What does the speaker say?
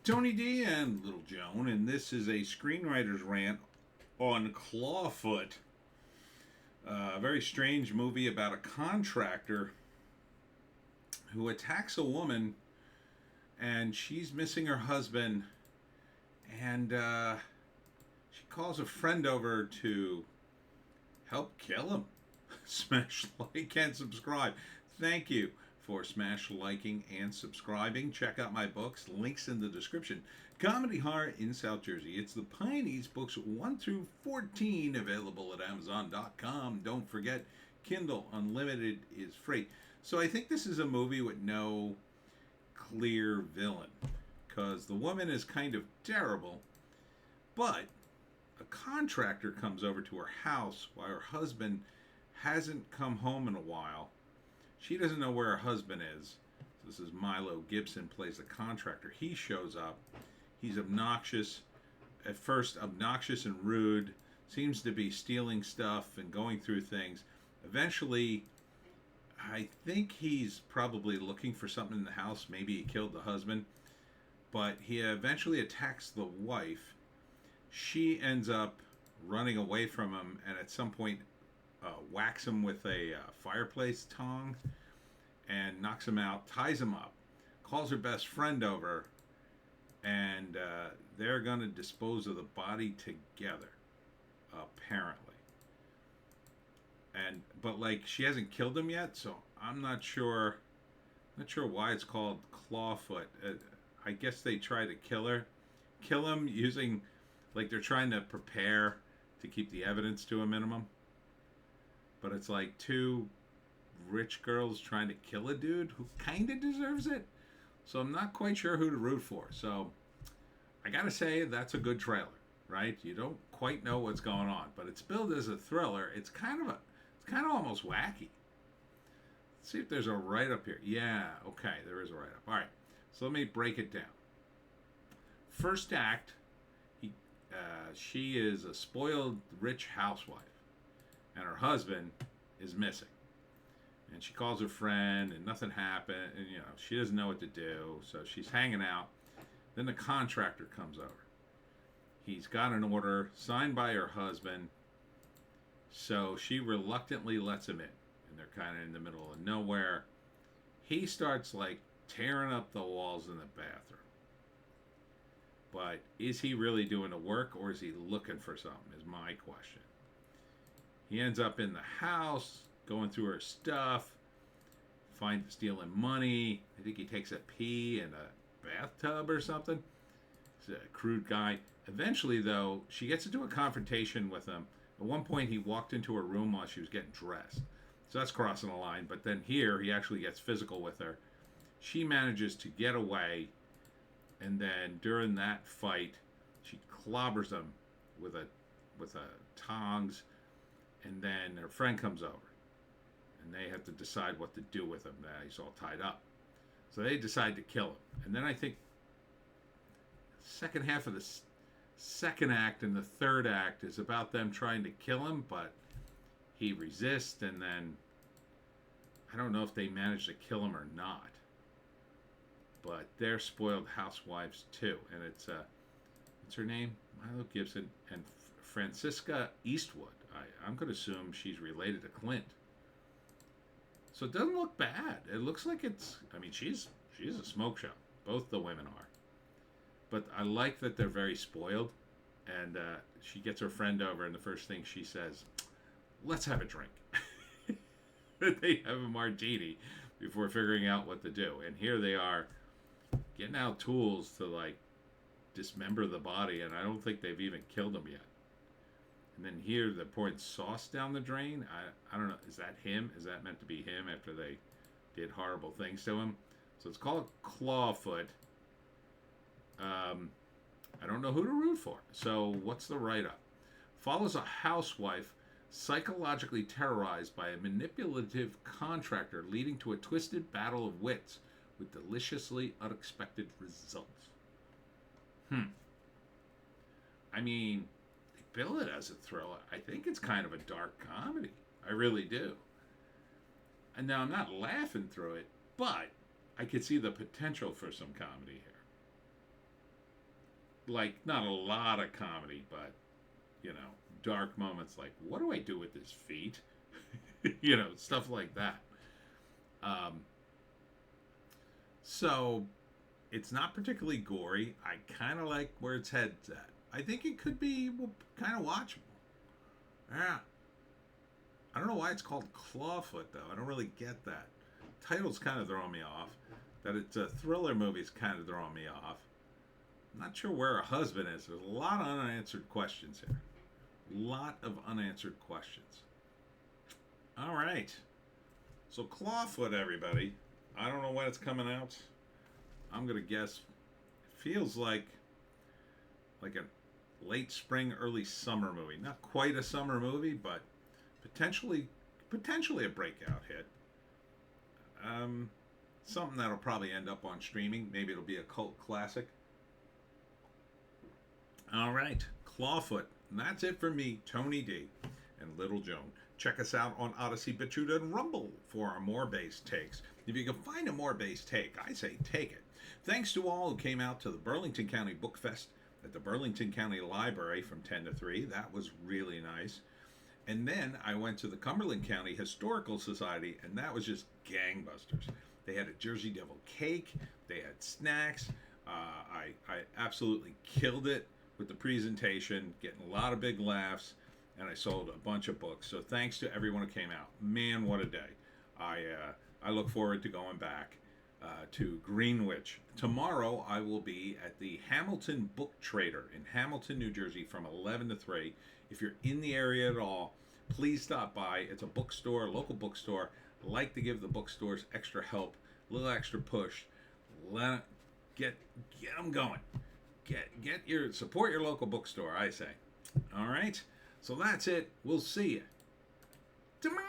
Tony D and Little Joan, and this is a screenwriter's rant on Clawfoot. A very strange movie about a contractor who attacks a woman, and she's missing her husband, and she calls a friend over to help kill him. Smash like and subscribe. Thank you for smash liking and subscribing. Check out my books, links in the description. Comedy Horror in South Jersey. It's the Pineys, books 1 through 14, available at Amazon.com. Don't forget, Kindle Unlimited is free. So I think this is a movie with no clear villain, because the woman is kind of terrible, but a contractor comes over to her house while her husband hasn't come home in a while. She doesn't know where her husband is. This is Milo Gibson, plays the contractor. He shows up. He's obnoxious. At first, obnoxious and rude. Seems to be stealing stuff and going through things. Eventually, I think he's probably looking for something in the house. Maybe he killed the husband. But he eventually attacks the wife. She ends up running away from him, and at some point whacks him with a fireplace tong and knocks him out, ties him up, calls her best friend over, and they're going to dispose of the body together, apparently. But like, she hasn't killed him yet, so I'm not sure why it's called Clawfoot. I guess they try to kill him using, like, they're trying to prepare to keep the evidence to a minimum. But it's like two rich girls trying to kill a dude who kind of deserves it. So I'm not quite sure who to root for. So I gotta say, that's a good trailer, right? You don't quite know what's going on, but it's billed as a thriller. It's kind of almost wacky. Let's see if there's a write-up here. Yeah, okay, there is a write-up. All right, so let me break it down. First act, she is a spoiled rich housewife, and her husband is missing. And she calls her friend, and nothing happened, and she doesn't know what to do, so she's hanging out. Then the contractor comes over. He's got an order signed by her husband, so she reluctantly lets him in, and they're kind of in the middle of nowhere. He starts like tearing up the walls in the bathroom. But is he really doing the work, or is he looking for something, is my question. He ends up in the house, going through her stuff, stealing money. I think he takes a pee in a bathtub or something. He's a crude guy. Eventually, though, she gets into a confrontation with him. At one point, he walked into her room while she was getting dressed. So that's crossing the line. But then here, he actually gets physical with her. She manages to get away. And then during that fight, she clobbers him with a tongs. And then her friend comes over, and they have to decide what to do with him. Now he's all tied up. So they decide to kill him. And then I think the second half of the second act and the third act is about them trying to kill him, but he resists, and then I don't know if they manage to kill him or not. But they're spoiled housewives too. And it's, what's her name? Milo Gibson and Francisca Eastwood. I'm going to assume she's related to Clint. So it doesn't look bad. It looks like she's a smoke show. Both the women are. But I like that they're very spoiled. And she gets her friend over, and the first thing she says, let's have a drink. They have a martini before figuring out what to do. And here they are getting out tools to, like, dismember the body. And I don't think they've even killed him yet. And then here they're pouring sauce down the drain. I don't know. Is that him? Is that meant to be him after they did horrible things to him? So it's called Clawfoot. I don't know who to root for. So what's the write-up? Follows a housewife psychologically terrorized by a manipulative contractor, leading to a twisted battle of wits with deliciously unexpected results. I mean, bill it as a thriller. I think it's kind of a dark comedy. I really do. And now I'm not laughing through it, but I could see the potential for some comedy here. like not a lot of comedy, but dark moments like, what do I do with his feet? Stuff like that. Um, so it's not particularly gory. I kind of like where its head's at. I think it could be kind of watchable. Yeah. I don't know why it's called Clawfoot, though. I don't really get that. Title's kind of throwing me off. That it's a thriller movie is kind of throwing me off. I'm not sure where her husband is. There's a lot of unanswered questions here. A lot of unanswered questions. All right. So Clawfoot, everybody. I don't know when it's coming out. I'm going to guess. It feels like a late spring, early summer movie. Not quite a summer movie, but potentially a breakout hit. Something that'll probably end up on streaming. Maybe it'll be a cult classic. All right, Clawfoot. And that's it for me, Tony D, and Little Joan. Check us out on Odysee, Bitchute, and Rumble for our more based takes. If you can find a more based take, I say take it. Thanks to all who came out to the Burlington County Book Fest at the Burlington County Library from 10 to 3. That was really nice. And then I went to the Cumberland County Historical Society, and that was just gangbusters. They had a Jersey Devil cake. They had snacks. I absolutely killed it with the presentation, getting a lot of big laughs, and I sold a bunch of books. So thanks to everyone who came out. Man, what a day. I look forward to going back to Greenwich. Tomorrow I will be at the Hamilton Book Trader in Hamilton, New Jersey from 11 to 3. If you're in the area at all, please stop by. It's a bookstore, local bookstore. I like to give the bookstores extra help, a little extra push. Get them going. Support your local bookstore, I say. All right? So that's it. We'll see you tomorrow.